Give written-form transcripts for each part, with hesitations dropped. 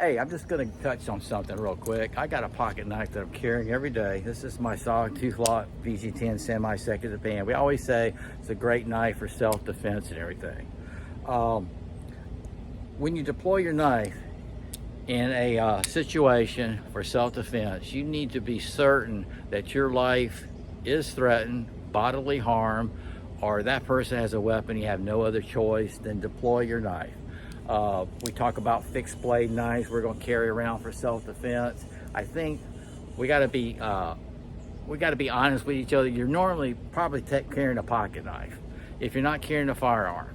Hey, I'm just gonna touch on something real quick. I got a pocket knife that I'm carrying every day. This is my SOG tooth lock VG10 semi-second band. We always say it's a great knife for self-defense and everything. When you deploy your knife in a situation for self-defense, you need to be certain that your life is threatened, bodily harm, or that person has a weapon. You have no other choice than deploy your knife. We talk about fixed blade knives we're going to carry around for self-defense. I think we got to be honest with each other. You're normally probably carrying a pocket knife if you're not carrying a firearm,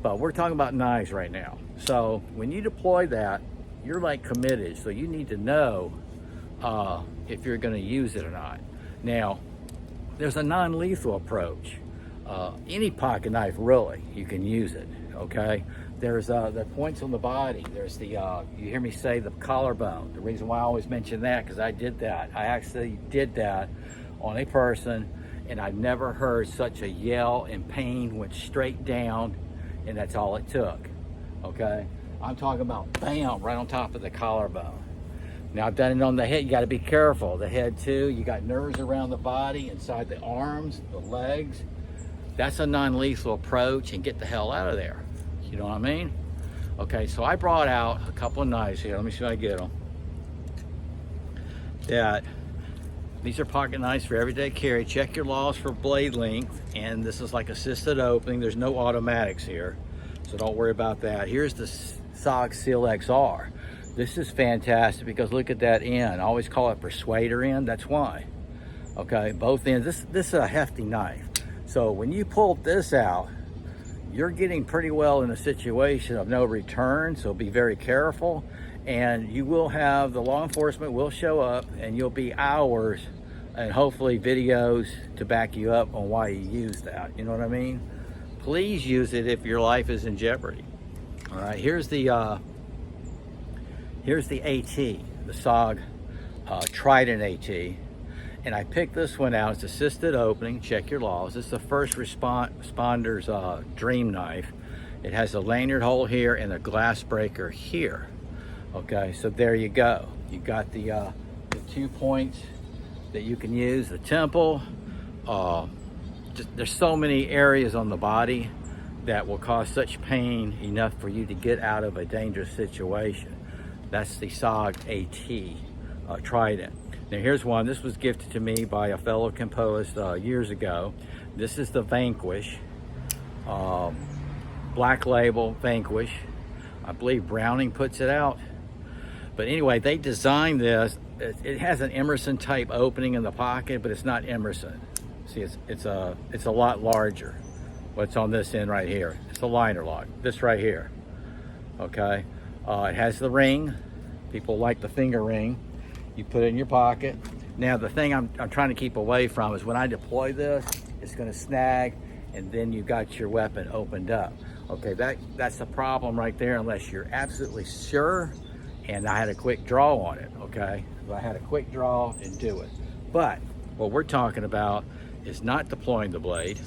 but we're talking about knives right now. So when you deploy that, you're like committed, so you need to know if you're going to use it or not. Now, there's a non-lethal approach. Any pocket knife, really, you can use it. Okay, there's the points on the body. There's the you hear me say the collarbone. The reason why I always mention that, because I did that. I actually did that on a person, and I've never heard such a yell and pain. Went straight down, and that's all it took. Okay, I'm talking about bam, right on top of the collarbone. Now I've done it on the head. You got to be careful. The head too. You got nerves around the body, inside the arms, the legs. That's a non-lethal approach, and get the hell out of there. You know what I mean? Okay, so I brought out a couple of knives here. Let me see if I get them. These are pocket knives for everyday carry. Check your laws for blade length, and this is like assisted opening. There's no automatics here, so don't worry about that. Here's the SOG Seal XR. This is fantastic because look at that end. I always call it persuader end. That's why. Okay, both ends. This is a hefty knife. So when you pull this out, you're getting pretty well in a situation of no return, so be very careful. And you will have, the law enforcement will show up, and you'll be hours and hopefully videos to back you up on why you use that. You know what I mean? Please use it if your life is in jeopardy. All right, here's the AT, the SOG Trident AT. And I picked this one out. It's assisted opening. Check your laws. It's the first responder's dream knife. It has a lanyard hole here and a glass breaker here. Okay, so there you go. You got the 2 points that you can use. The temple. There's so many areas on the body that will cause such pain enough for you to get out of a dangerous situation. That's the SOG AT Trident. Now here's one. This was gifted to me by a fellow composer years ago. This is the Vanquish, black label Vanquish. I believe Browning puts it out. But anyway, they designed this. It has an Emerson type opening in the pocket, but it's not Emerson. See, it's a lot larger. What's on this end right here? It's a liner lock. This right here. Okay. It has the ring. People like the finger ring. You put it in your pocket. Now the thing I'm trying to keep away from is when I deploy this, it's gonna snag, and then you got your weapon opened up. Okay, that's the problem right there, unless you're absolutely sure. And I had a quick draw on it, okay? So I had a quick draw and do it. But what we're talking about is not deploying the blade.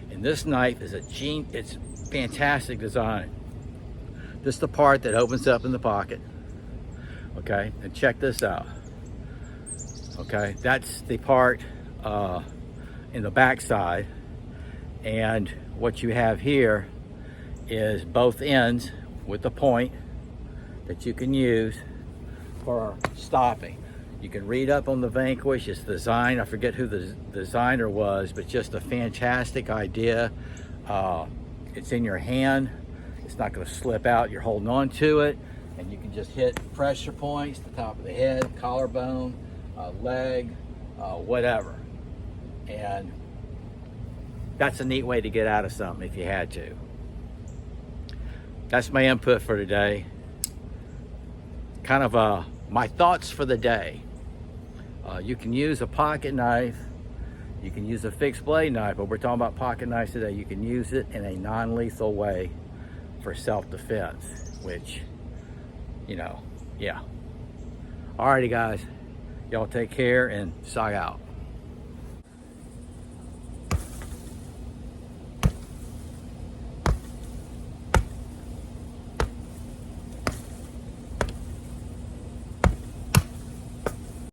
And this knife is it's fantastic design. This is the part that opens up in the pocket. Okay, and check this out. Okay, that's the part in the back side, and what you have here is both ends with the point that you can use for stopping. You can read up on the Vanquish. It's designed, I forget who the designer was, but just a fantastic idea. It's in your hand. It's not going to slip out. You're holding on to it. And you can just hit pressure points, the top of the head, collarbone, leg, whatever. And that's a neat way to get out of something if you had to. That's my input for today. Kind of my thoughts for the day. You can use a pocket knife. You can use a fixed blade knife, but we're talking about pocket knives today. You can use it in a non-lethal way for self-defense, which, you know, yeah. Alrighty guys, y'all take care and SOG out.